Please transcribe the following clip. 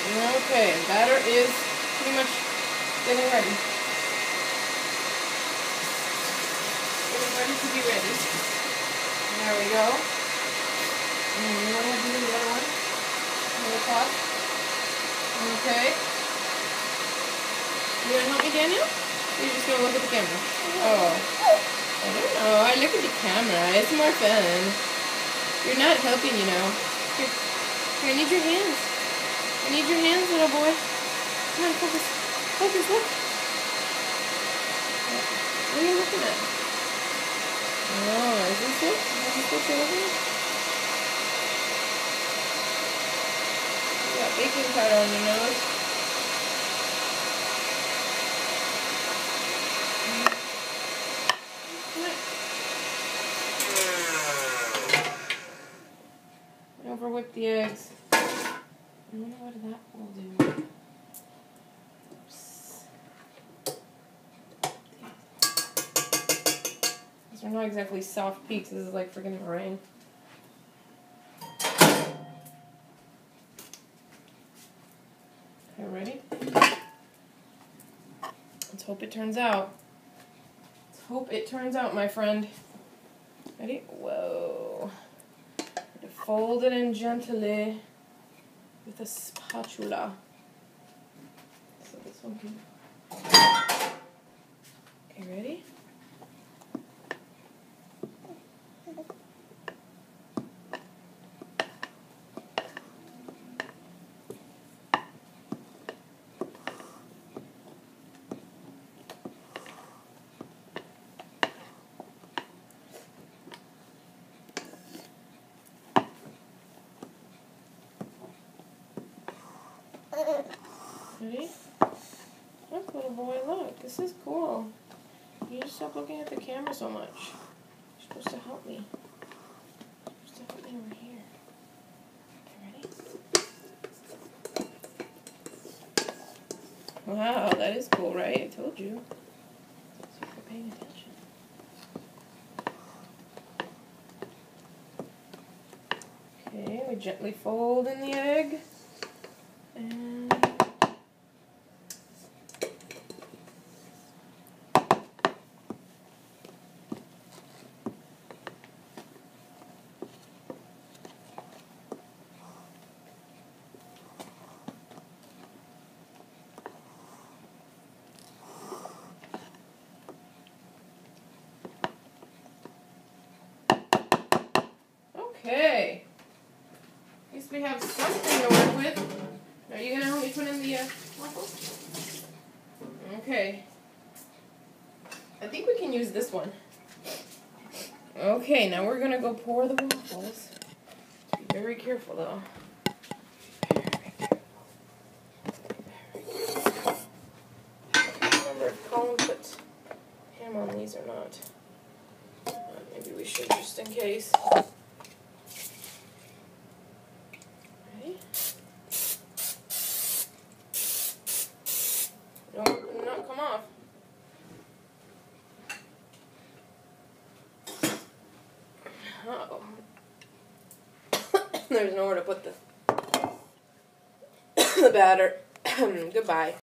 Okay, batter is pretty much getting ready. Getting ready to be ready. There we go. And you want to do the other one? On the top. Okay. You gonna help me, Daniel? Or you're just gonna look at the camera? Oh. I don't know. I look at the camera. It's more fun. You're not helping, you know. Here, I need your hands. I need your hands, little boy. Come on, focus. Focus, look. What are you looking at? Oh, is this it? Is this what you're looking at? You got baking powder on your nose. Over whip the eggs. I wonder what that will do. Oops. These are not exactly soft peaks. This is like freaking meringue. Okay, ready? Let's hope it turns out. Let's hope it turns out, my friend. Ready? Whoa. Fold it in gently with a spatula. So this one can... Okay, ready? Ready? Look, little boy, look. This is cool. You just stop looking at the camera so much. You're supposed to help me. You're supposed to help me over here. Okay, ready? Wow, that is cool, right? I told you. So you're paying attention. Okay, we gently fold in the egg. And okay. At least we have something to work with. Are you going to help me put in the waffles? Okay. I think we can use this one. Okay, now we're going to go pour the waffles. Be very careful, though. I can't remember if Colin put ham on these or not. Maybe we should, just in case. Don't not come off. Uh-oh. There's nowhere to put the batter. Goodbye.